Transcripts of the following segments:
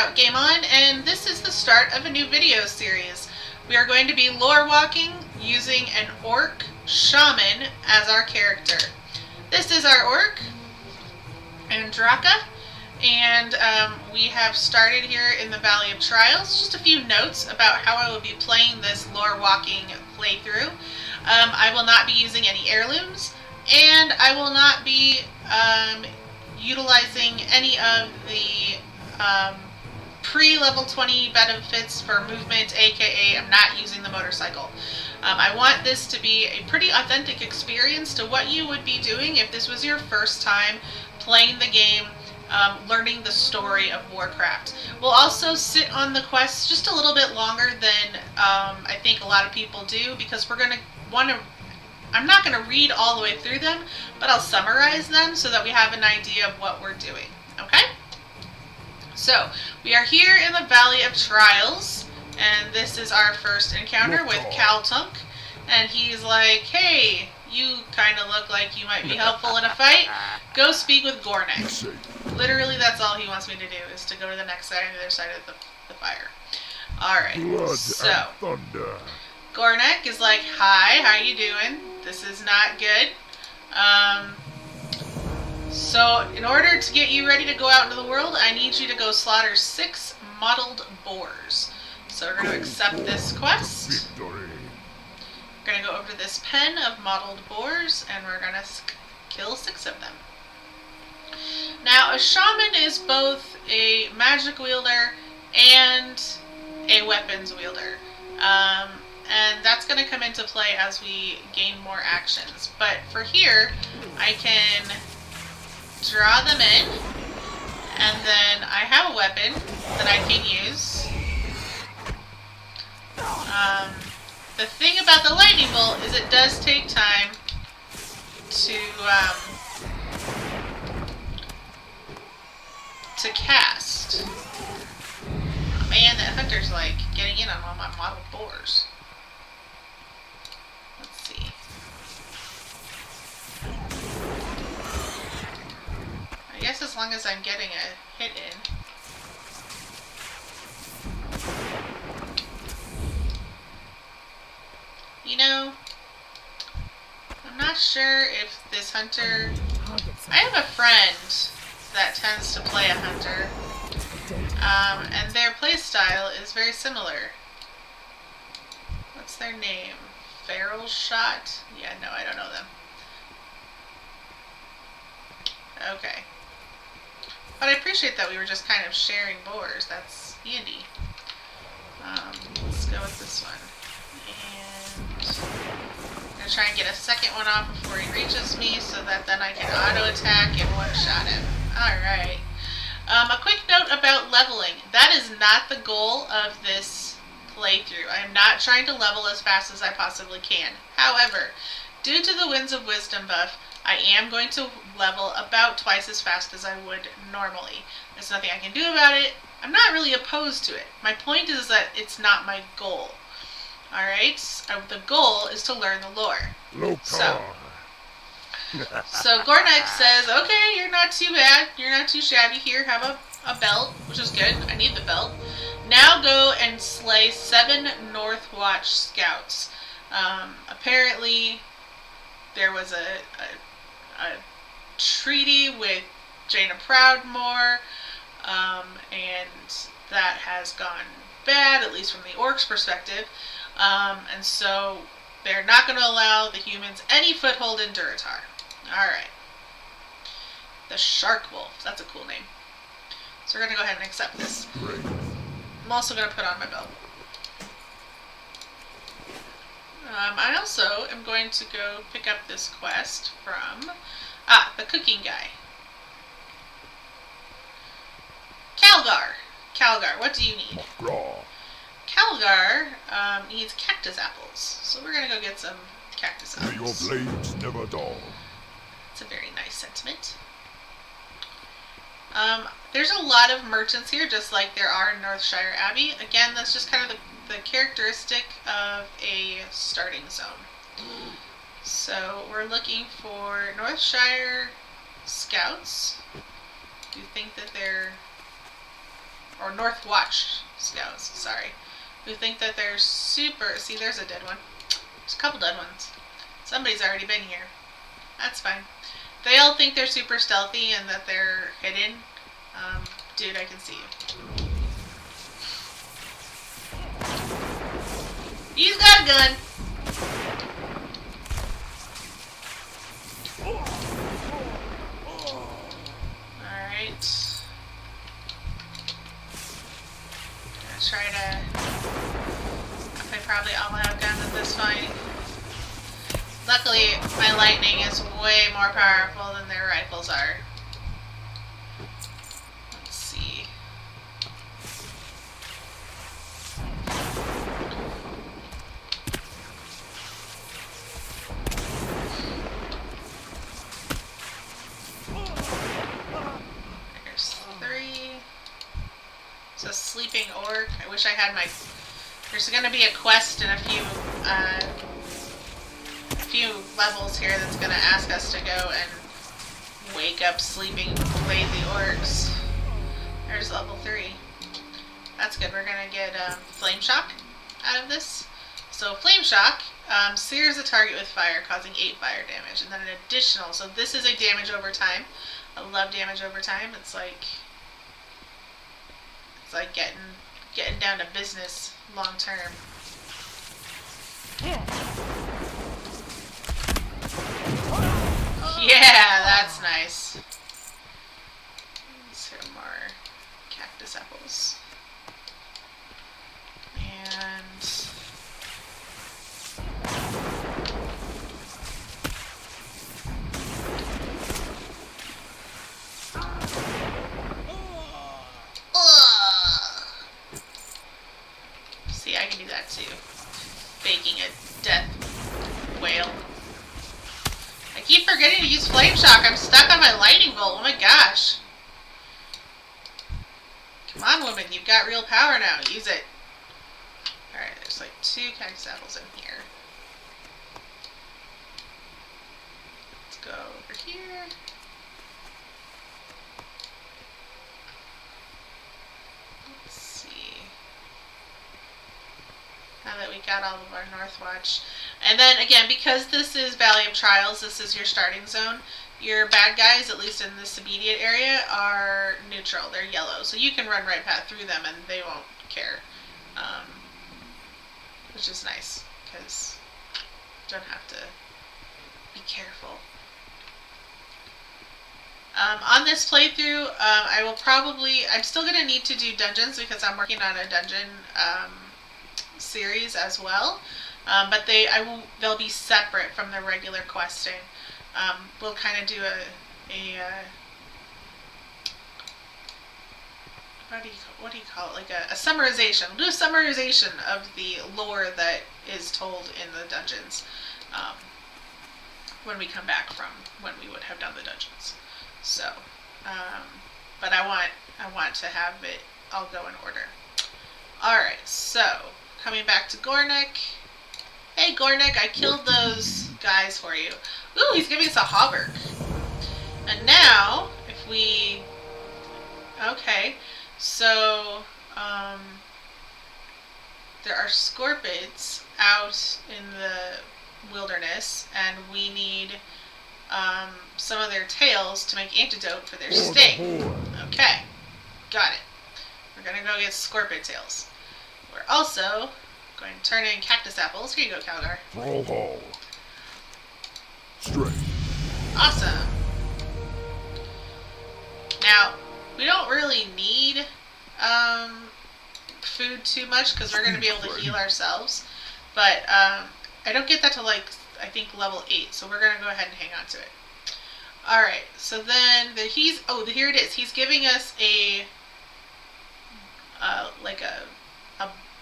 Scout Game On, and this is the start of a new video series. We are going to be lore walking using an orc shaman as our character. This is our orc, Andraka, and we have started here in the Valley of Trials. Just a few notes about how I will be playing this lore walking playthrough. I will not be using any heirlooms, and I will not be utilizing any of the pre-level 20 benefits for movement, aka I'm not using the motorcycle. I want this to be a pretty authentic experience to what you would be doing if this was your first time playing the game, learning the story of Warcraft. We'll also sit on the quests just a little bit longer than I think a lot of people do, because we're going to want to I'm not going to read all the way through them, but I'll summarize them so that we have an idea of what we're doing, okay? So, we are here in the Valley of Trials, and this is our first encounter with Kaltunk, and he's like, hey, you kind of look like you might be helpful in a fight. Go speak with Gornek. Literally, that's all he wants me to do, is to go to the next side, on the other side of the fire. Alright, so Gornek is like, hi, how you doing? This is not good. So in order to get you ready to go out into the world, I need you to go slaughter 6 mottled boars. So we're going to accept this quest. We're going to go over to this pen of mottled boars, and we're going to kill 6 of them. Now, a shaman is both a magic wielder and a weapons wielder. And that's going to come into play as we gain more actions. But for here, I can draw them in, and then I have a weapon that I can use. The thing about the lightning bolt is it does take time to cast. Oh, man, that hunter's like getting in on all my model boars. Let's see. I guess as long as I'm getting a hit in. You know, I'm not sure if this hunter... I have a friend that tends to play a hunter, and their playstyle is very similar. What's their name? Feral Shot? Yeah, no, I don't know them. Okay. But I appreciate that we were just kind of sharing boars. That's handy. Let's go with this one. And I'm going to try and get a second one off before he reaches me so that then I can auto-attack and one-shot him. Alright. A quick note about leveling. That is not the goal of this playthrough. I am not trying to level as fast as I possibly can. However, due to the Winds of Wisdom buff, I am going to level about twice as fast as I would normally. There's nothing I can do about it. I'm not really opposed to it. My point is that it's not my goal. Alright? The goal is to learn the lore. So Gornek says, okay, you're not too bad. You're not too shabby. Here, have a belt, which is good. I need the belt. Now go and slay 7 Northwatch scouts. Apparently, there was a treaty with Jaina Proudmoore, and that has gone bad, at least from the orcs' perspective. And so they're not going to allow the humans any foothold in Durotar. Alright. The Shark Wolf. That's a cool name. So we're going to go ahead and accept this. I'm also going to put on my belt. I also am going to go pick up this quest from the cooking guy. Calgar, what do you need? Calgar needs cactus apples. So we're going to go get some cactus apples. May your blades never dull. That's a very nice sentiment. There's a lot of merchants here, just like there are in Northshire Abbey. Again, that's just kind of the characteristic of a starting zone. So we're looking for Northshire scouts. Do you think that they're or North Watch scouts, sorry, who think that they're super... See, there's a dead one. There's a couple dead ones. Somebody's already been here. That's fine. They all think they're super stealthy and that they're hidden. Dude, I can see you. He's got a gun. Alright. Gonna try to... They probably all have guns at this fight. Luckily, my lightning is way more powerful than their rifles are. Let's see. There's 3. It's a sleeping orc. I wish I had my... There's going to be a quest in a few levels here that's going to ask us to go and wake up sleeping lazy orcs. There's level 3. That's good. We're going to get Flame Shock out of this. So Flame Shock sears the target with fire, causing 8 fire damage. And then an additional, so this is a damage over time. I love damage over time. It's like getting down to business long term. Yeah, that's nice. Let's hit more cactus apples. And see, I can do that too. Faking a death whale. I keep forgetting to use Flame Shock. I'm stuck on my lightning bolt. Oh my gosh. Come on, woman. You've got real power now. Use it. Alright, there's like 2 cactus apples in here. Let's go over here. Let's see. Now that we got all of our Northwatch. And then again, because this is Valley of Trials, this is your starting zone, your bad guys, at least in this immediate area, are neutral. They're yellow. So you can run right past through them and they won't care. Which is nice, because you don't have to be careful. On this playthrough, I'm still going to need to do dungeons because I'm working on a dungeon series as well. But they'll be separate from the regular questing. We'll kind of do what do you call it? Like a summarization. We'll do a summarization of the lore that is told in the dungeons when we come back from when we would have done the dungeons. So, but I want to have it all go in order. All right, so coming back to Gornik. Hey Gornik, I killed those guys for you. Ooh, he's giving us a hauberk. And now, if we... Okay, so there are scorpids out in the wilderness, and we need some of their tails to make antidote for their sting. Okay, got it. We're gonna go get scorpid tails. We're also going to turn in cactus apples. Here you go, Calgar. Throw hole. Straight. Awesome. Now, we don't really need food too much because we're going to be able to heal ourselves. But I don't get that to like, I think level 8. So we're going to go ahead and hang on to it. Alright, so then here it is. He's giving us a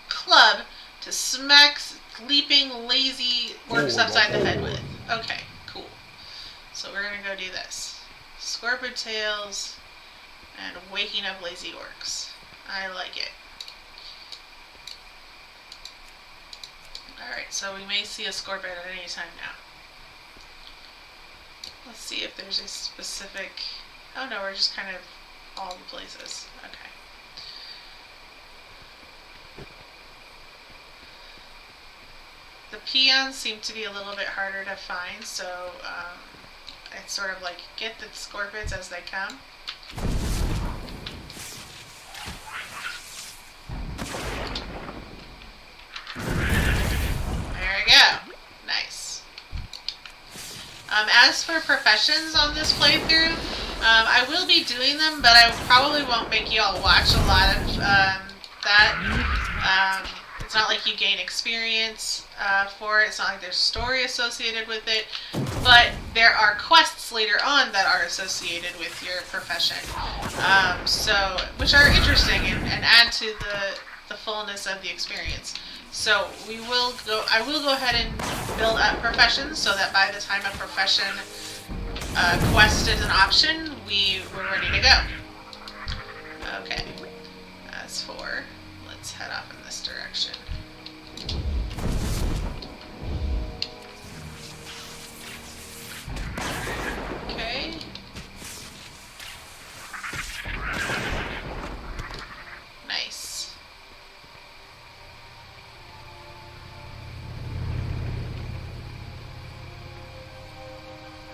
club to smack sleeping lazy orcs upside the head with. Okay, cool. So we're gonna go do this. Scorpid tails and waking up lazy orcs. I like it. Alright, so we may see a scorpion at any time now. Let's see if there's a specific... Oh no, we're just kind of all the places. Okay. The peons seem to be a little bit harder to find, so it's sort of like get the scorpions as they come. There we go. Nice. As for professions on this playthrough, I will be doing them, but I probably won't make you all watch a lot of that. It's not like you gain experience for it. It's not like there's story associated with it. But there are quests later on that are associated with your profession. Which are interesting and add to the fullness of the experience. So I will go ahead and build up professions so that by the time a profession quest is an option, we're ready to go. Okay. As for, let's head off in this direction. Okay. Nice.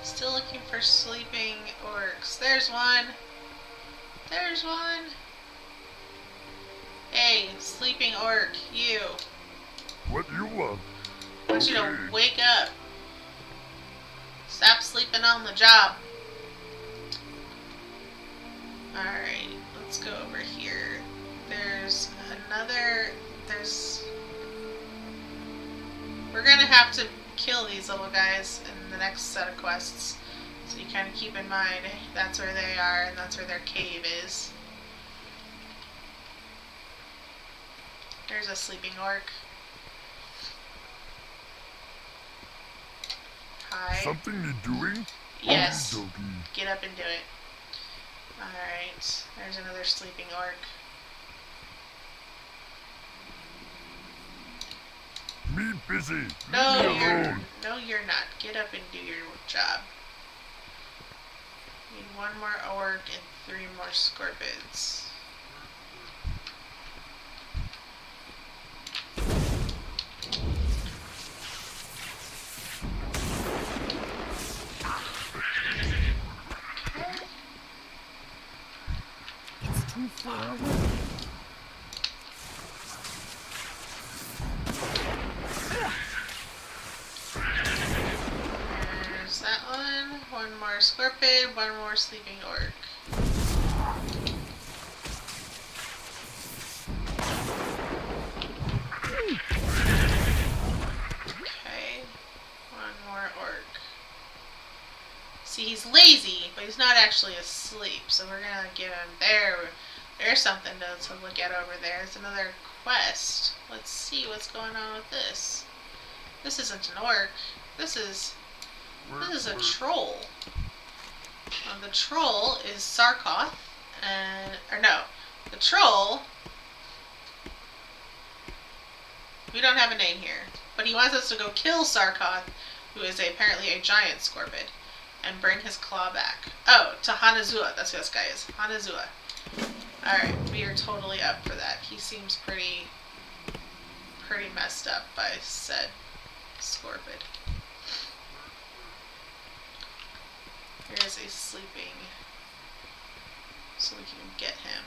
Still looking for sleeping orcs. There's one. There's one. Hey, sleeping orc, you. What do you want? I want you to wake up. Stop sleeping on the job. Alright, let's go over here. We're gonna have to kill these little guys in the next set of quests. So you kind of keep in mind that's where they are and that's where their cave is. There's a sleeping orc. Hi. Something you doing? Yes. Okey-dokey. Get up and do it. Alright. There's another sleeping orc. Me busy. Leave No, me alone. you're not. Get up and do your job. Need one more orc and 3 more scorpions. It's too far away. There's that one. One more scorpion, one more sleeping orc. Okay. One more orc. See, he's lazy, but he's not actually asleep, so we're gonna get him there. There's something to look at over there. There's another quest. Let's see what's going on with this. This isn't an orc. This is a troll. The troll is Sarkoth, the troll. We don't have a name here, but he wants us to go kill Sarkoth, who is apparently a giant scorpion, and bring his claw back. Oh, to Hanazua. That's who this guy is. Hanazua. Alright, we are totally up for that. He seems pretty messed up by said scorpion. Here is a sleeping, so we can get him.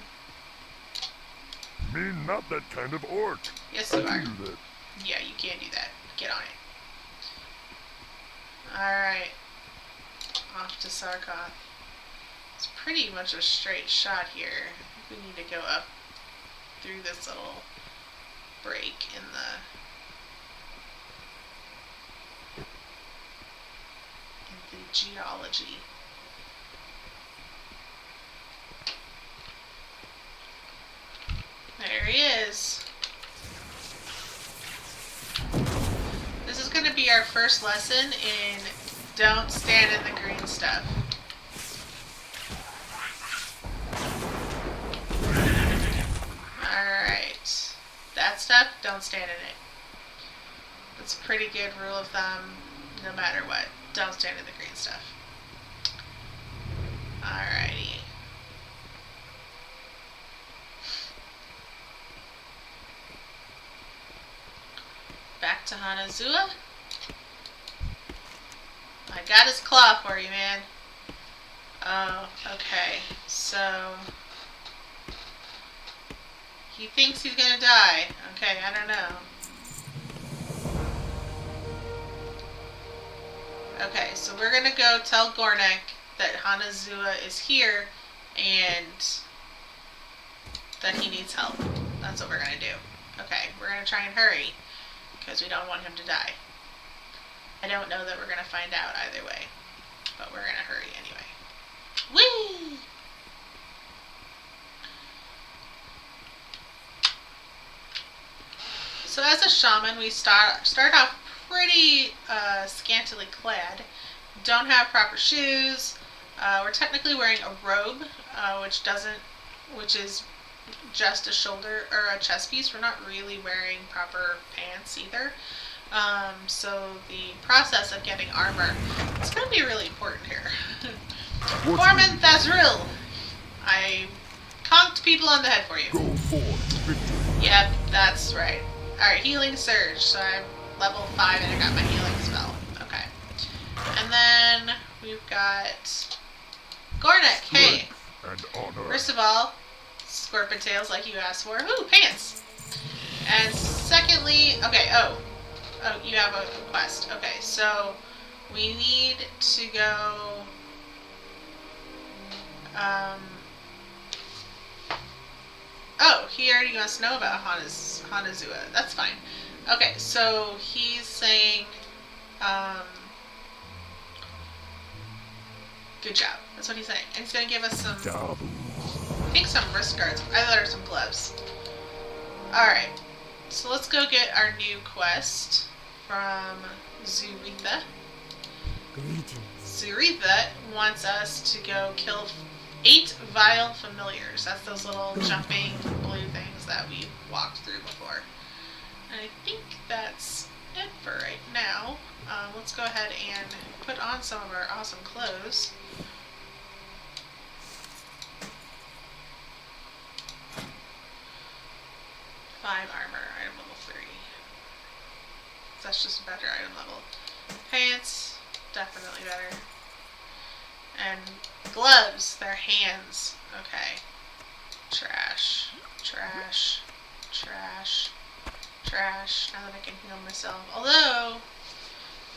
Me not that kind of orc. Yes, you I are. can do that. Yeah, you can do that. Get on it. Alright. Off to Sarkoth. It's pretty much a straight shot here. We need to go up through this little break in the geology. There he is. This is going to be our first lesson in don't stand in the green stuff. Alright. That stuff, don't stand in it. That's a pretty good rule of thumb, no matter what. Don't stand in the green stuff. Alrighty. Back to Hanazua. I got his claw for you, man. Oh, okay. So he thinks he's gonna die. Okay, I don't know. Okay, so we're gonna go tell Gornek that Hanazua is here and that he needs help. That's what we're gonna do. Okay, we're gonna try and hurry because we don't want him to die. I don't know that we're gonna find out either way, but we're gonna hurry anyway. Whee! So as a shaman, we start off pretty scantily clad. Don't have proper shoes. We're technically wearing a robe, which is just a shoulder or a chest piece. We're not really wearing proper pants either. So the process of getting armor is going to be really important here. Foreman Thazril, I conked people on the head for you. Go forth, victory. Yep, that's right. Alright, healing surge. So I'm level 5 and I got my healing spell. Okay. And then we've got Gornek. Hey. And honor. First of all, scorpion tails like you asked for. Ooh, pants. And secondly, okay, oh, you have a quest. Okay, so we need to go, oh, he already wants to know about Hanazua. That's fine. Okay, so he's saying, good job. That's what he's saying. And he's going to give us some, I think some wrist guards. I thought there were some gloves. Alright, so let's go get our new quest from Zuritha. Greetings. Zuritha wants us to go kill 8 vile familiars. That's those little jumping blue things that we walked through before. And I think that's it for right now. Let's go ahead and put on some of our awesome clothes. Armor, item level 3. That's just a better item level. Pants, definitely better. And gloves, they're hands. Okay. Trash, trash, trash, trash. Now that I can heal myself. Although,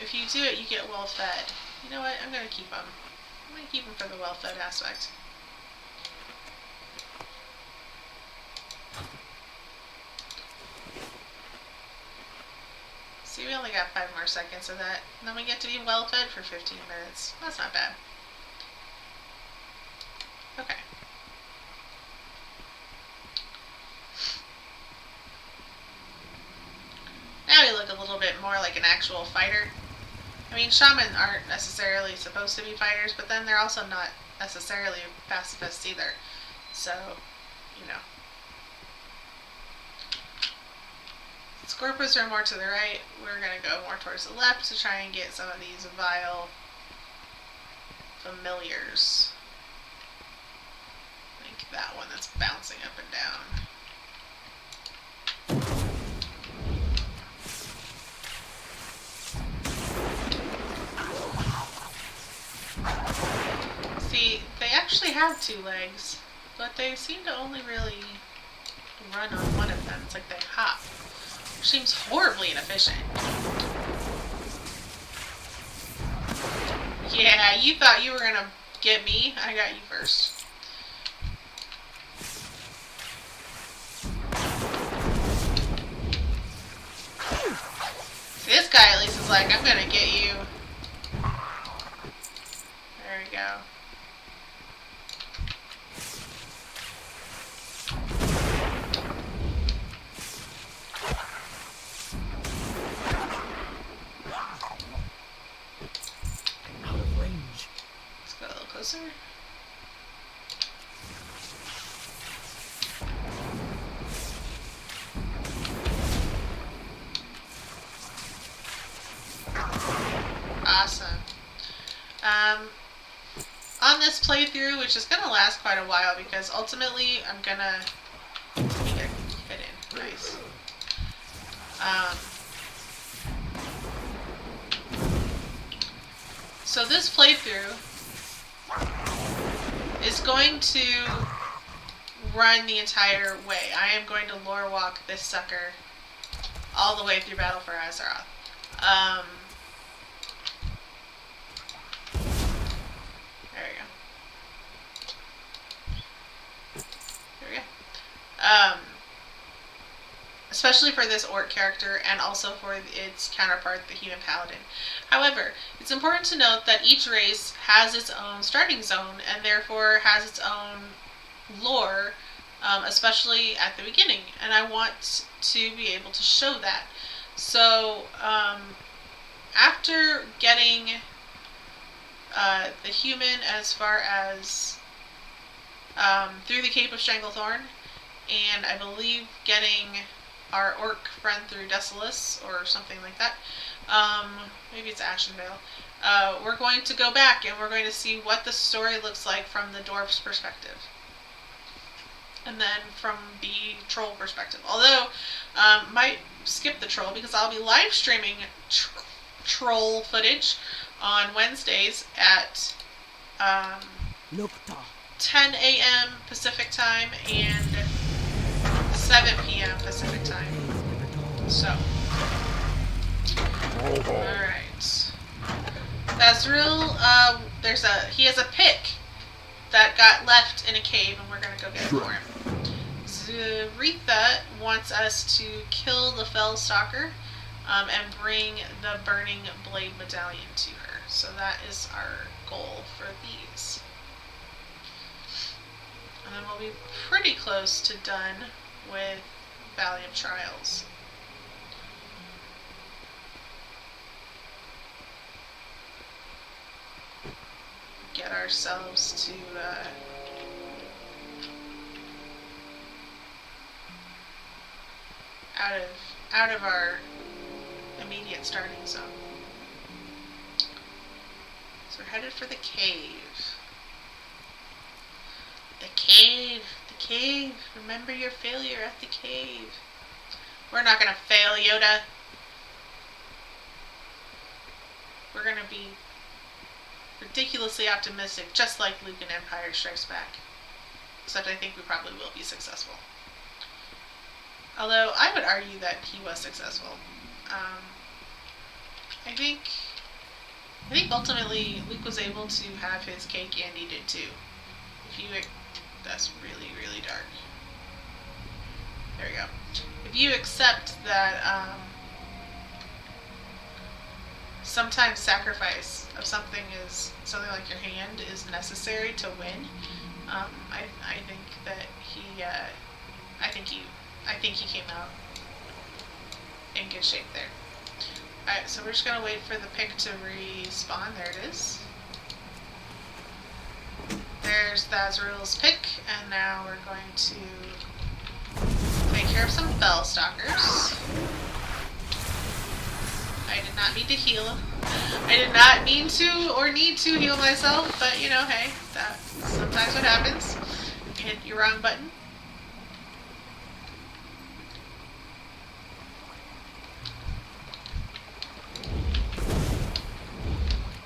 if you do it, you get well fed. You know what? I'm going to keep them. I'm going to keep them for the well fed aspect. See, we only got 5 more seconds of that. And then we get to be well fed for 15 minutes. That's not bad. Okay. Now we look a little bit more like an actual fighter. I mean, shaman aren't necessarily supposed to be fighters, but then they're also not necessarily pacifists either. So, you know. Scorpions are more to the right. We're going to go more towards the left to try and get some of these vile familiars. Like that one that's bouncing up and down. See, they actually have 2 legs, but they seem to only really run on one of them. It's like they hop. Seems horribly inefficient. Yeah, you thought you were gonna get me. I got you first. See, this guy at least is like, I'm gonna get you. There we go. Closer. Awesome. On this playthrough, which is going to last quite a while because ultimately I'm going to get in. Nice. So this playthrough is going to run the entire way. I am going to lore walk this sucker all the way through Battle for Azeroth. There we go. There we go. Especially for this orc character and also for its counterpart, the human paladin. However, it's important to note that each race has its own starting zone and therefore has its own lore, especially at the beginning. And I want to be able to show that. So, after getting the human as far as through the Cape of Stranglethorn, and I believe getting our orc friend through Desolus or something like that. Maybe it's Ashen Vale. We're going to go back and we're going to see what the story looks like from the dwarf's perspective. And then from the troll perspective. Although, might skip the troll because I'll be live streaming troll footage on Wednesdays at 10 a.m. Pacific time and 7 p.m. Pacific time. So, alright. Azrael, he has a pick that got left in a cave and we're gonna go get it for him. Zaretha wants us to kill the Fell Stalker and bring the Burning Blade Medallion to her. So that is our goal for these. And then we'll be pretty close to done with Valley of Trials. Get ourselves to out of our immediate starting zone. So we're headed for the cave. The cave. The cave. Remember your failure at the cave. We're not gonna fail, Yoda. We're gonna be ridiculously optimistic, just like Luke in Empire Strikes Back. Except I think we probably will be successful. Although, I would argue that he was successful. I think ultimately Luke was able to have his cake and he did too. That's really, really dark. There we go. If you accept that sometimes sacrifice of something like your hand is necessary to win, I think that I think he came out in good shape there. Alright, so we're just gonna wait for the pick to respawn. There it is. There's Thazrael's pick, and now we're going to take care of some Fell Stalkers. I did not mean to heal. I did not mean to or need to heal myself, but you know, hey, that's sometimes what happens. You hit your wrong button.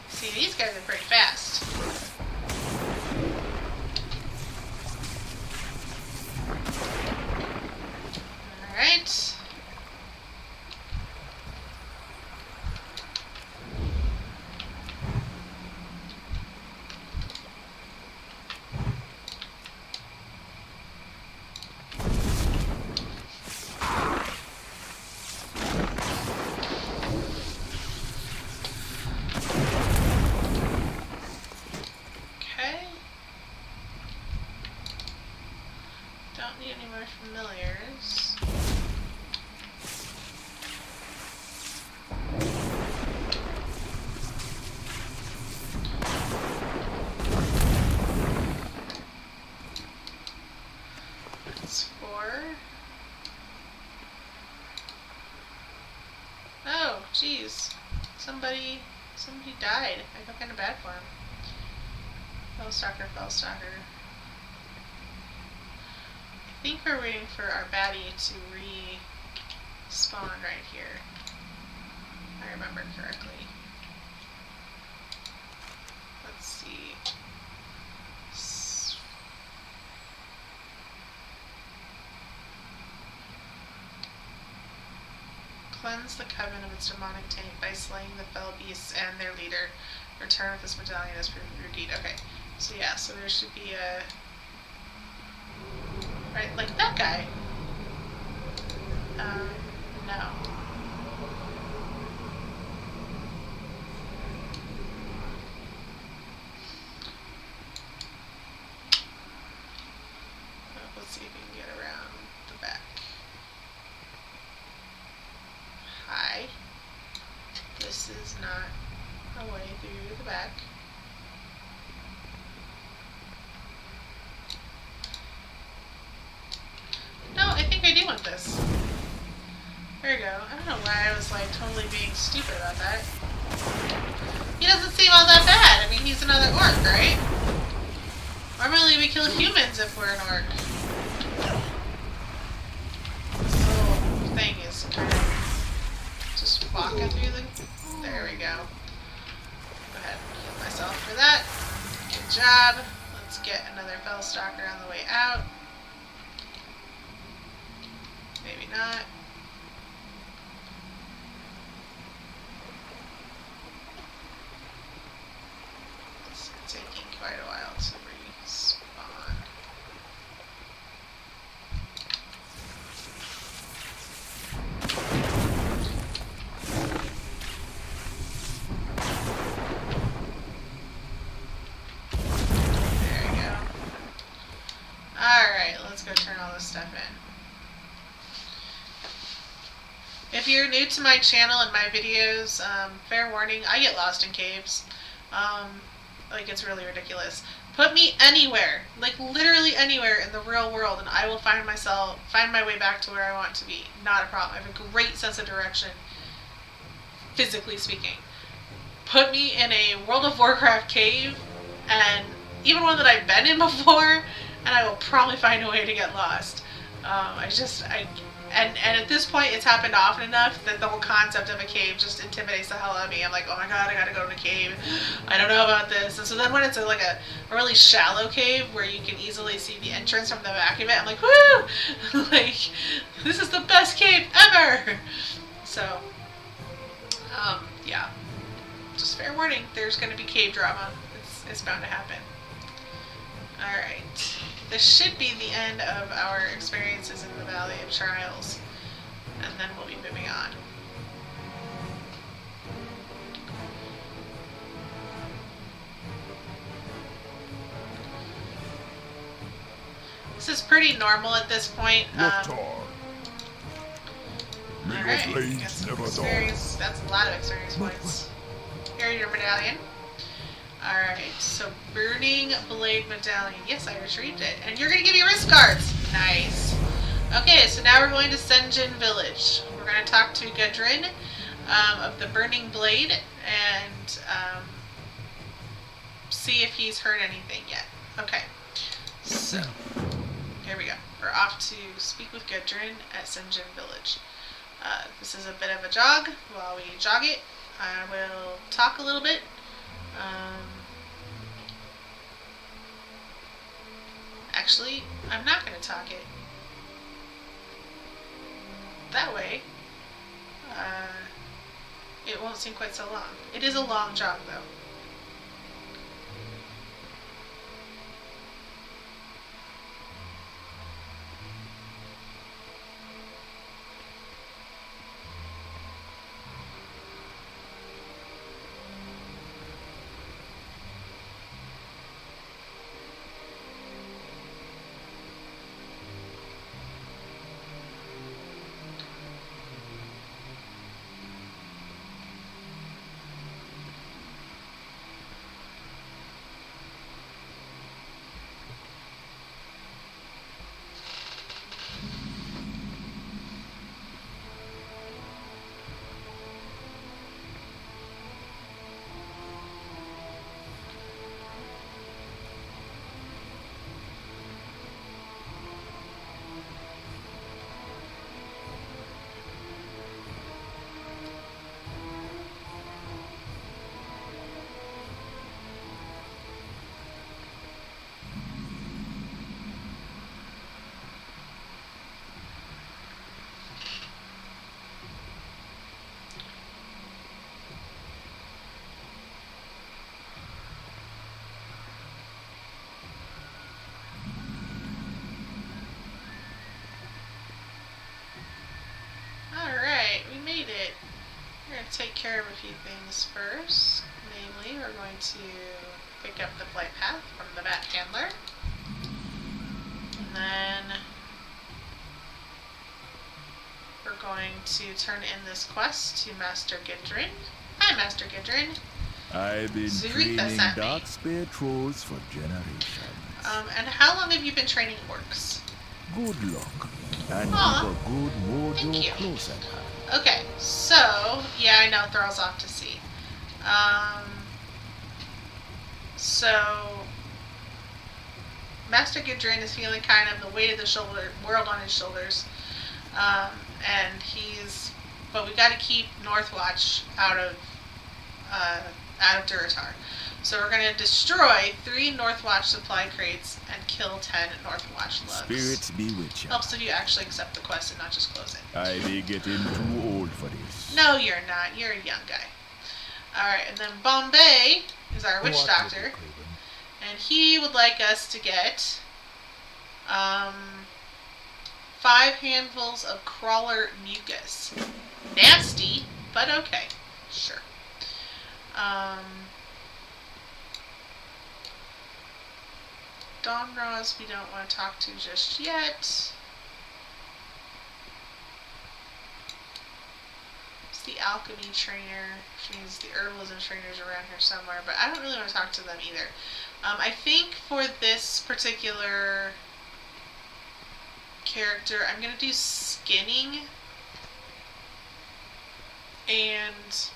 See, these guys are pretty fast. Alright. Don't need any more familiars. That's 4. Oh, jeez. Somebody died. I feel kind of bad for him. Fell Stalker, Fell Stalker. I think we're waiting for our baddie to respawn right here. If I remember correctly. see. Cleanse the coven of its demonic taint by slaying the fell beasts and their leader. Return with this medallion as proof of your deed. Okay. So yeah, so there should be a... Right, like that guy. No. Let's see if we can get around the back. Hi. This is not a way through the back. No, I think I do want this. There you go. I don't know why I was like totally being stupid about that. He doesn't seem all that bad. I mean, he's another orc, right? Normally we kill humans if we're an orc. This little thing is kind of just walking through the... There we go. Go ahead and heal myself for that. Good job. Let's get another Fellstalker on the way out. Maybe not. It's taking quite a while to respawn. There we go. Alright, let's go turn all this stuff in. If you're new to my channel and my videos, fair warning, I get lost in caves. Like, it's really ridiculous. Put me anywhere, like literally anywhere in the real world, and I will find my way back to where I want to be. Not a problem. I have a great sense of direction, physically speaking. Put me in a World of Warcraft cave, and even one that I've been in before, and I will probably find a way to get lost. And at this point, it's happened often enough that the whole concept of a cave just intimidates the hell out of me. I'm like, oh my god, I gotta go to a cave. I don't know about this. And so then when it's like a really shallow cave where you can easily see the entrance from the back of it, I'm like, woo! Like, this is the best cave ever! So, yeah. Just fair warning, there's gonna be cave drama. It's bound to happen. Alright. This should be the end of our experiences in the Valley of Trials, and then we'll be moving on. This is pretty normal at this point. Alright, got some experience. That's a lot of experience points. Here's your medallion. Alright, so Burning Blade Medallion. Yes, I retrieved it. And you're going to give me wrist guards. Nice. Okay, so now we're going to Senjin Village. We're going to talk to Gudrun of the Burning Blade and see if he's heard anything yet. Okay, so here we go. We're off to speak with Gudrun at Senjin Village. This is a bit of a jog. While we jog it, I will talk a little bit. Actually, I'm not going to talk it. That way, it won't seem quite so long. It is a long jog, though. take care of a few things first. Namely, we're going to pick up the flight path from the Bat Handler. And then we're going to turn in this quest to Master Gidrin. Hi, Master Gidrin. I've been Zurita training sent me. dark spear trolls for generations. And how long have you been training orcs? Good luck. And Aw, keep a good thank you. mojo close at hand. Okay, so, yeah, I know, Thrall's off to sea. So, Master Gidrin is feeling kind of the weight of the world on his shoulders. But we gotta keep Northwatch out of Duratar. So we're gonna destroy 3 Northwatch supply crates and kill 10 Northwatch lugs. Spirits be with you. Helps if you actually accept the quest and not just close it. I be getting too old for this. No, you're not. You're a young guy. Alright, and then Bombay is our witch doctor. And he would like us to get 5 handfuls of crawler mucus. Nasty, but okay. Sure. Domros we don't want to talk to just yet. It's the alchemy trainer, which means the herbalism trainer's around here somewhere, but I don't really want to talk to them either. I think for this particular character, I'm going to do skinning. And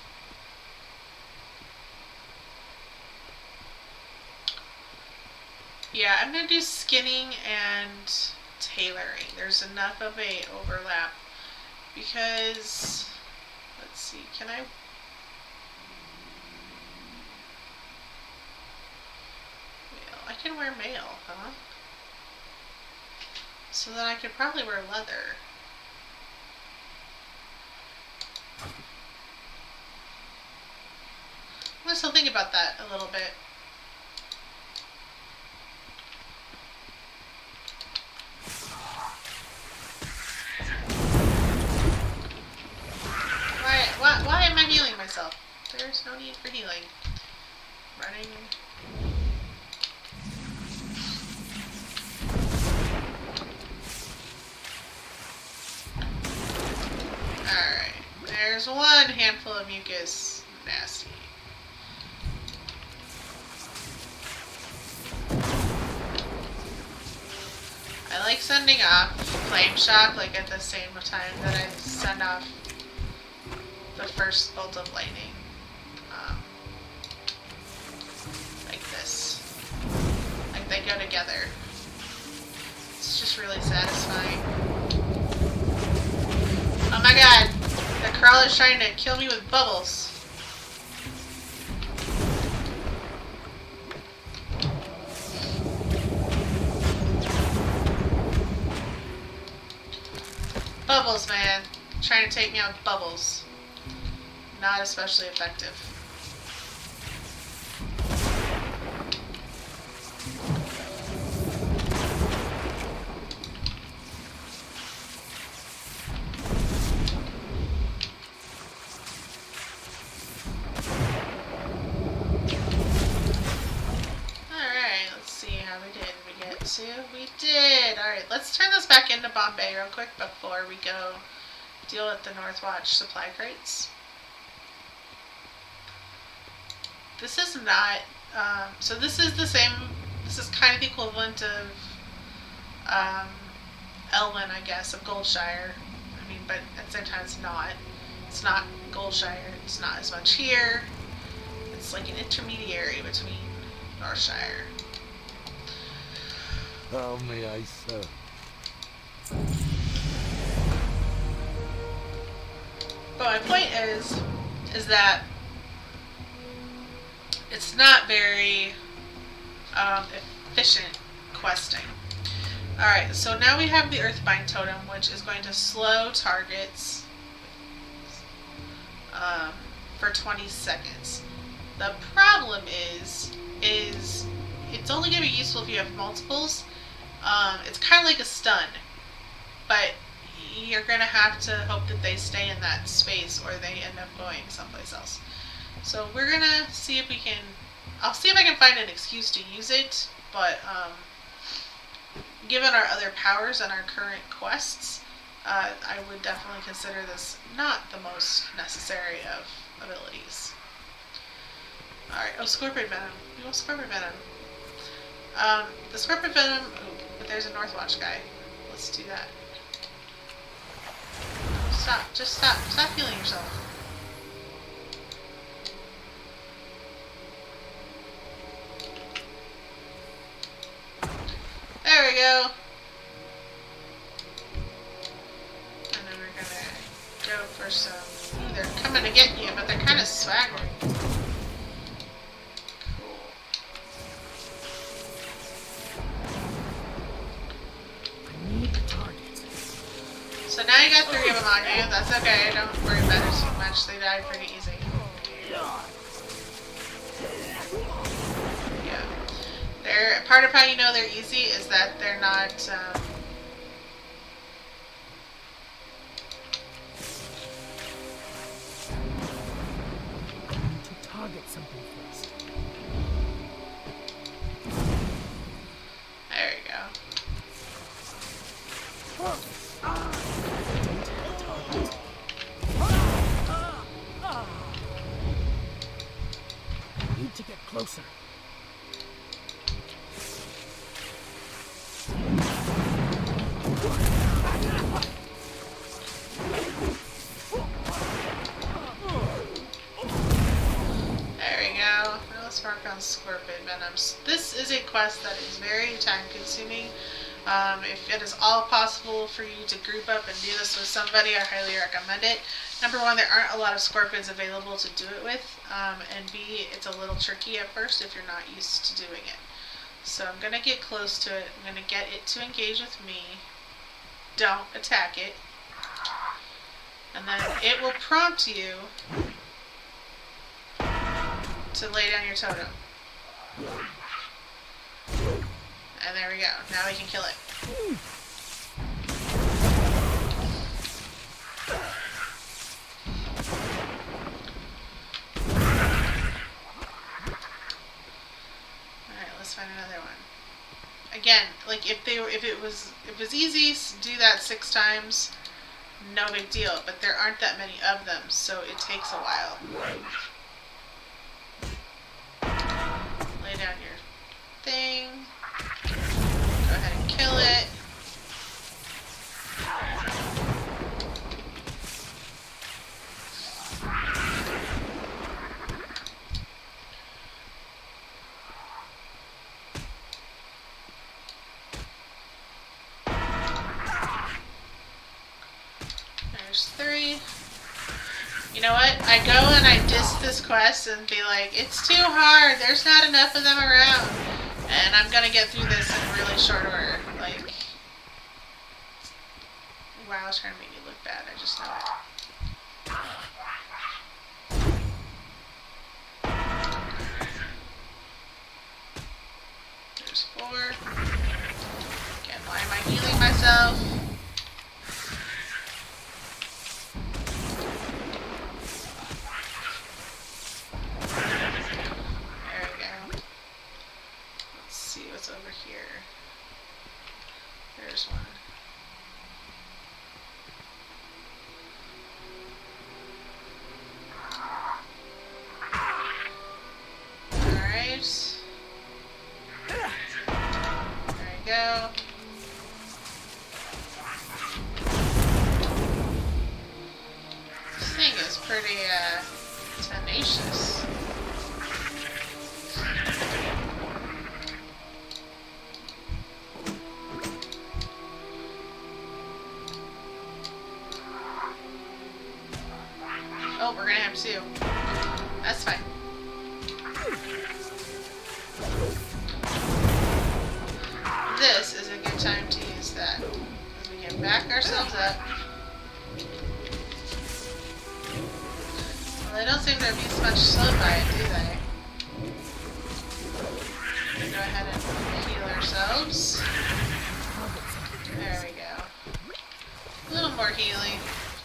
yeah, I'm going to do skinning and tailoring. There's enough of a overlap because, let's see, can I... I can wear mail, huh? So then I could probably wear leather. I'm gonna still think about that a little bit. Why am I healing myself? There's no need for healing. Running. Alright. There's 1 handful of mucus. Nasty. I like sending off Flame Shock like at the same time that I send off the first bolt of lightning. Like this. Like they go together. It's just really satisfying. Oh my god! The crawler's trying to kill me with bubbles. Bubbles, man. Trying to take me out with bubbles. Not especially effective. Alright, let's see how we did. We did! Alright, let's turn this back into Bombay real quick before we go deal with the Northwatch supply crates. This is not, so this is the same, this is kind of the equivalent of, Elwyn, I guess, of Goldshire. I mean, but at the same time it's not. It's not Goldshire, it's not as much here. It's like an intermediary between Northshire. How may I serve? But my point is that it's not very efficient questing. Alright, so now we have the Earthbind Totem, which is going to slow targets for 20 seconds. The problem is it's only going to be useful if you have multiples. It's kind of like a stun, but you're gonna have to hope that they stay in that space or they end up going someplace else. So we're gonna see if we can, I'll see if I can find an excuse to use it, but given our other powers and our current quests, I would definitely consider this not the most necessary of abilities. Alright, oh, Scorpion Venom. We want Scorpion Venom. The Scorpion Venom, oh, but there's a Northwatch guy. Let's do that. Stop, just stop. Stop healing yourself. There we go. And then we're gonna go for some... Ooh, they're coming to get you, but they're kind of swaggering. Cool. I need a target. So now you got 3 of them on you. That's okay. Don't worry about it too much. They die pretty easy. Yeah. They're, part of how you know they're easy is that they're not... I need to target something first. There you go. I need to get closer. There we go. Now let's work on Scorpion Venoms. This is a quest that is very time consuming. If it is all possible for you to group up and do this with somebody, I highly recommend it. Number one, there aren't a lot of scorpions available to do it with, and B, it's a little tricky at first if you're not used to doing it. So I'm going to get close to it. I'm going to get it to engage with me. Don't attack it. And then it will prompt you to lay down your totem. And there we go. Now we can kill it. Alright, let's find another one. Again, like if it was easy, do that 6 times, no big deal. But there aren't that many of them, so it takes a while. Lay down your thing. Go ahead and kill it. There's 3. You know what? I go and I diss this quest and be like, it's too hard, there's not enough of them around. And I'm gonna get through this in really short order. Like, wow, it's trying to make me look bad, I just know it. There's 4. Again, why am I healing myself? Over here. There's one. Alright. There we go. This thing is pretty tenacious. Oh, we're gonna have 2. That's fine. This is a good time to use that. As we can back ourselves up. Well, they don't seem to be so much slowed by it, do they? Go ahead and heal ourselves. There we go. A little more healing.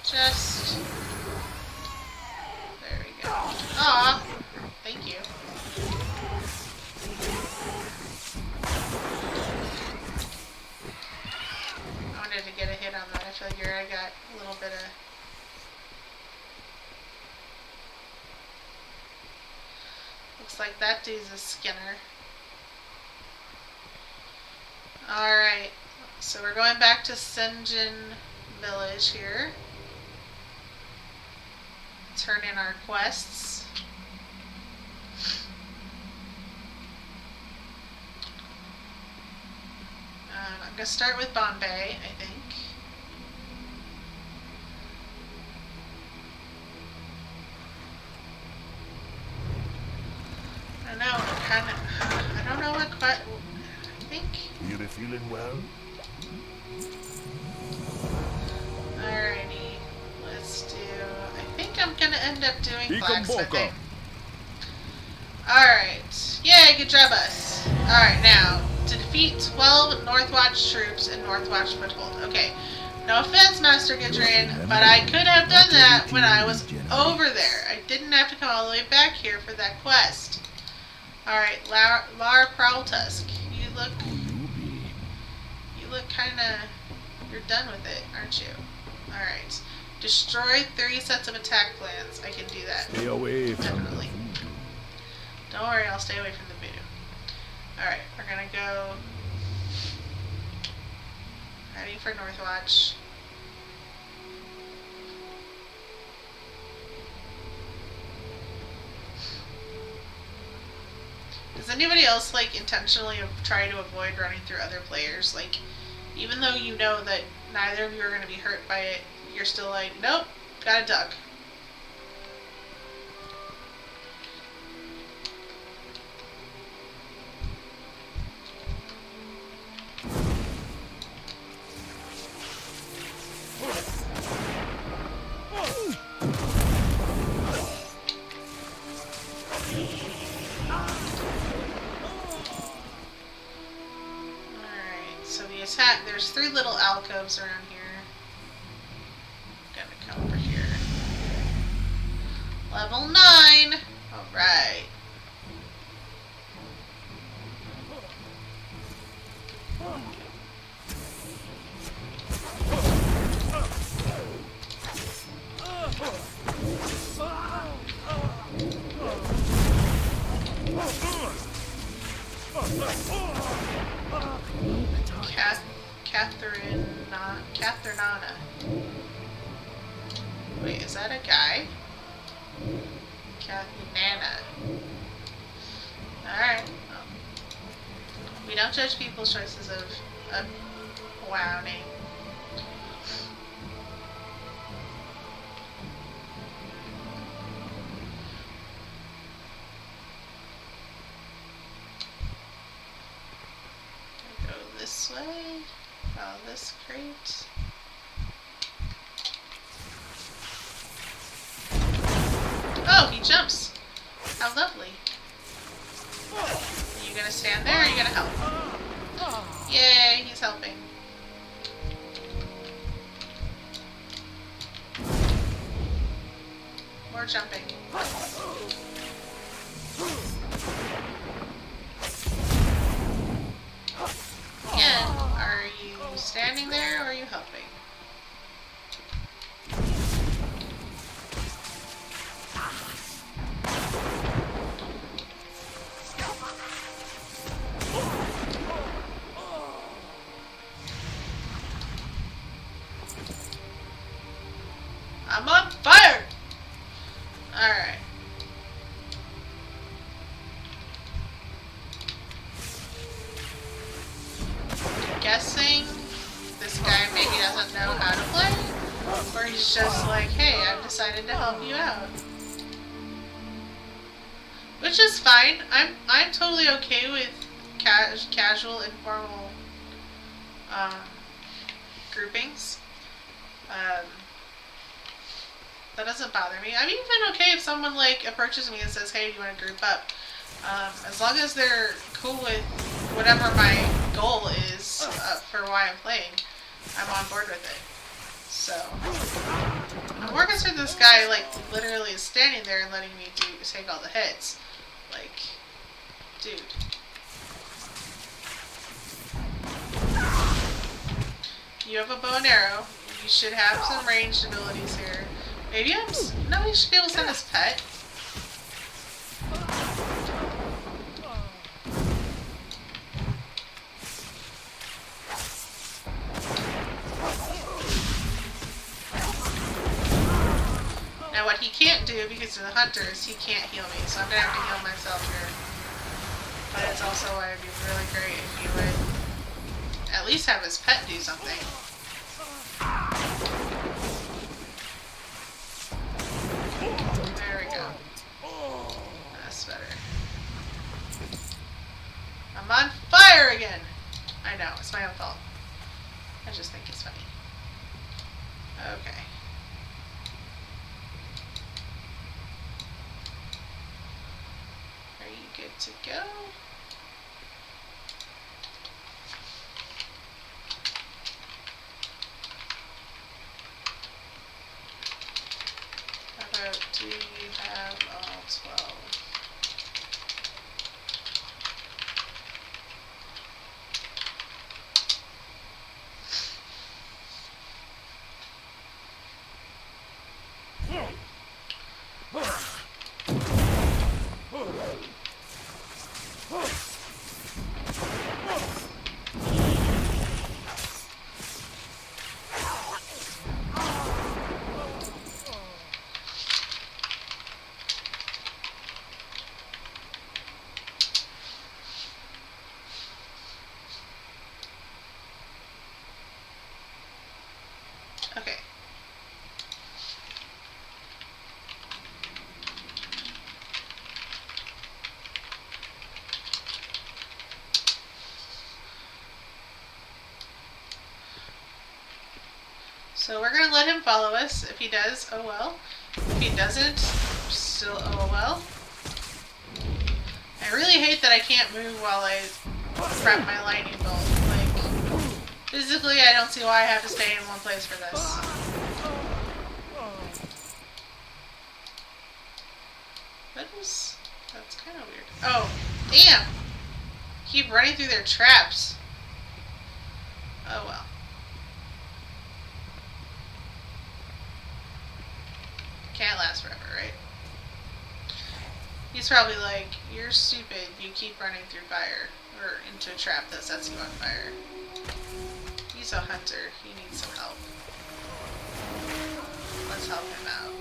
Just... There we go. Aw! Thank you. I wanted to get a hit on that. I figure I got a little bit of... Looks like that dude's a Skinner. Alright. So we're going back to Senjin Village here. Turn in our quests. I'm going to start with Bombay, I think. I don't know, I don't know what quest... I think... You be feeling well? Alrighty, let's do... I think I'm gonna end up doing blacksmithing. Alright, yay, good job us. Alright, now, to defeat 12 Northwatch troops in Northwatch Foothold. Okay, no offense, Master Gidrin, but I could have done that when I was over there. I didn't have to come all the way back here for that quest. Alright, Lar Prowltusk, you look kinda... You're done with it, aren't you? Alright. Destroy 3 sets of attack plans. I can do that. Stay away from definitely. Don't worry, I'll stay away from the voodoo. Alright, we're gonna go... Heading for Northwatch. Does anybody else, like, intentionally try to avoid running through other players? Like, even though you know that neither of you are going to be hurt by it, you're still like, nope, gotta duck. There's 3 little alcoves around here. I'm gonna come over here. Level 9! Alright. Catherinana. Wait, is that a guy? Cathinana. Alright. We don't judge people's choices of a wow name. Go this way. Follow this crate. Oh, he jumps. How lovely. Are you gonna stand there or are you gonna help? Yay, he's helping. More jumping. Again, are you standing there or are you helping? I'm on fire! Alright. Guessing this guy maybe doesn't know how to play, or he's just like, hey, I've decided to help you out. Which is fine. I'm totally okay with casual, informal groupings. That doesn't bother me. I'm even okay if someone like approaches me and says, hey, do you want to group up? As long as they're cool with whatever my goal is for why I'm playing, I'm on board with it. So, I'm more concerned this guy, like, literally is standing there and letting me take all the hits. Like, dude. You have a bow and arrow. You should have some ranged abilities here. Maybe no, he should be able to send his pet. Now what he can't do, because of the hunter, is he can't heal me, so I'm going to have to heal myself here. But it's also why it'd be really great if he would at least have his pet do something. There we go. That's better. I'm on fire again! I know, it's my own fault. I just think it's funny. Okay. Are you good to go? How about, do you have all 12? Okay. So we're going to let him follow us. If he does, oh well. If he doesn't, still oh well. I really hate that I can't move while I prep my lightning bolt. Like, physically I don't see why I have to stay in one place for this. That's kind of weird. Oh, damn! Keep running through their traps. Oh well. Can't last forever, right? He's probably like, you're stupid, you keep running through fire. Or into a trap that sets you on fire. He's a hunter, he needs some help. Let's help him out.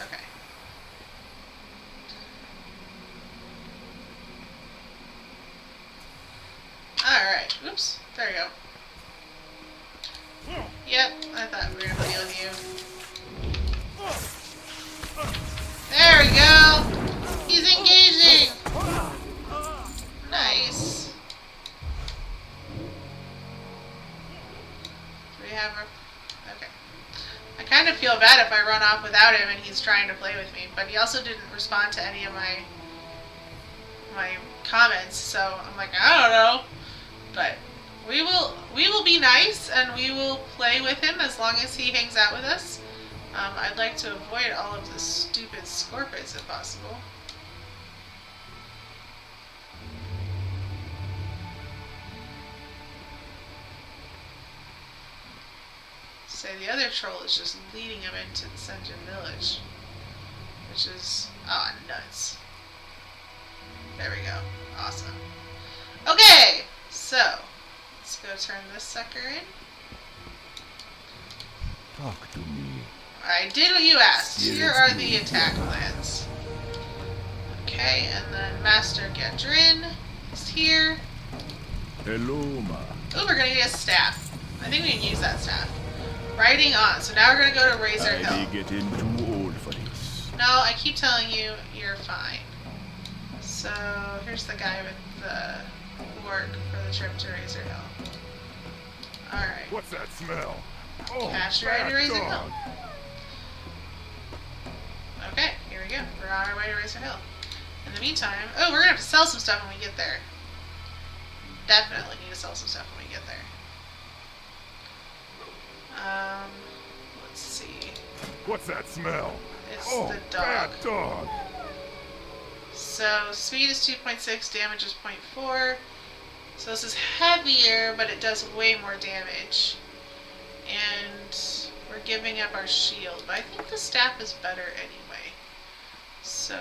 Okay. Alright, oops, there you go. Yep, I thought we were gonna deal with you. There we go! He's engaging! Nice. Do we have our... Okay. I kind of feel bad if I run off without him and he's trying to play with me, but he also didn't respond to any of my comments, so I'm like, I don't know. But we will be nice and we will play with him as long as he hangs out with us. I'd like to avoid all of the stupid scorpions if possible. So the other troll is just leading him into the Senjin village, which is, oh, nuts. There we go. Awesome. Okay, so let's go turn this sucker in. Talk to me. I did what you asked. Here are the attack plans. Okay, and then Master Gadrin is here. Hello, ma. Oh, we're gonna get a staff. I think we can use that staff. Riding on. So now we're gonna go to Razor Hill. I be getting too old for this. No, I keep telling you, you're fine. So here's the guy with the work for the trip to Razor Hill. Alright. What's that smell? Oh, Cash ride to Razor Hill. Okay, here we go. We're on our way to Razor Hill. In the meantime, oh, we're gonna have to sell some stuff when we get there. Definitely need to sell some stuff when we get there. Let's see. What's that smell? It's Oh, the dog. bad dog. So speed is 2.6, damage is 0.4. So this is heavier, but it does way more damage. And we're giving up our shield, but I think the staff is better anyway. So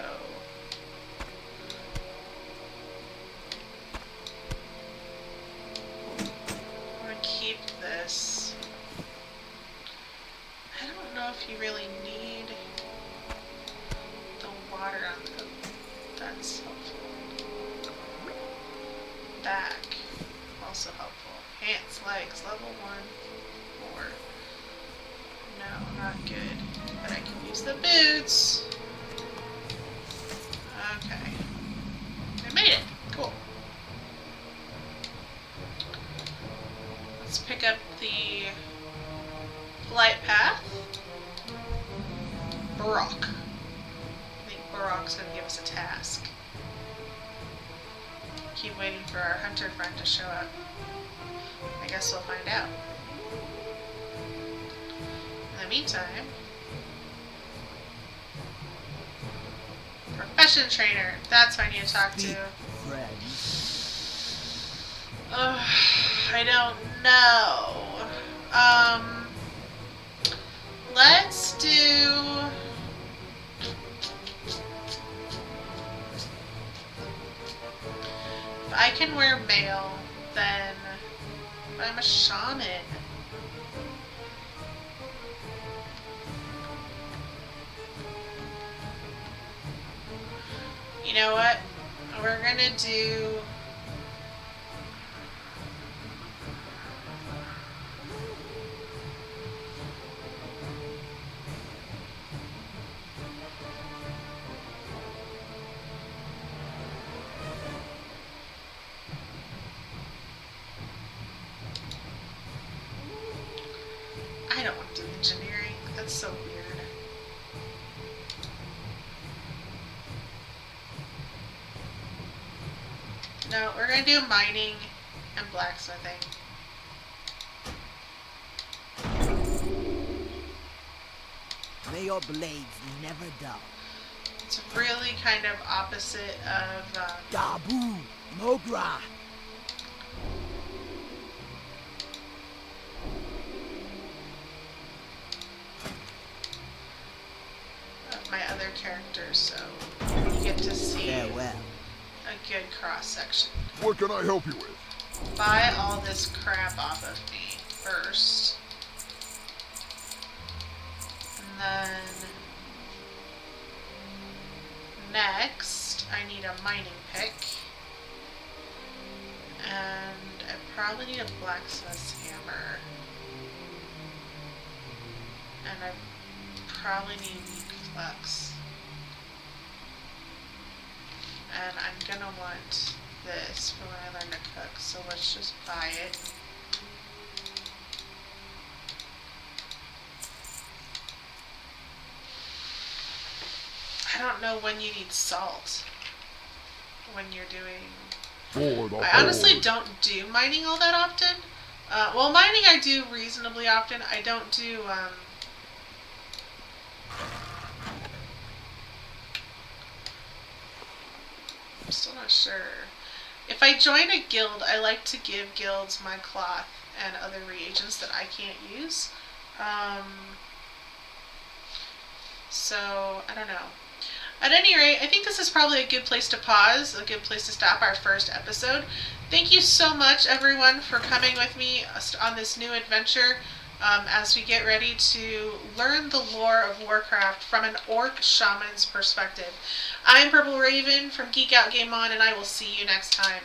I'm gonna keep this. I don't know if you really need the water on the. That's helpful. Back, also helpful. Hands, legs, level 1, more. No, not good. But I can use the boots. Okay. I made it. Cool. Let's pick up the flight path. Baroque. I think Baroque's going to give us a task. Keep waiting for our hunter friend to show up. I guess we'll find out. In the meantime, profession trainer. That's who I need to talk to. I don't know. Let's do. If I can wear mail, then I'm a shaman. You know what? We're gonna do. I don't want to do engineering. That's so weird. No, we're gonna do mining and blacksmithing. May your blades never dull. It's really kind of opposite of. Dabu, Mogra. Of my other characters, so you get to see Farewell. a good cross section. What can I help you with? Buy all this crap off of me first. And then next I need a mining pick. And I probably need a blacksmith's hammer. And I probably need weak flux. And I'm gonna want this for when I learn to cook, so let's just buy it. I don't know when you need salt when you're doing. For the I honestly horde. don't do mining all that often. Well, mining I do reasonably often. I don't do I'm still not sure. If I join a guild, I like to give guilds my cloth and other reagents that I can't use. So, I don't know. At any rate, I think this is probably a good place to pause, a good place to stop our first episode. Thank you so much, everyone, for coming with me on this new adventure as we get ready to learn the lore of Warcraft from an orc shaman's perspective. I'm Purple Raven from Geek Out Game On, and I will see you next time.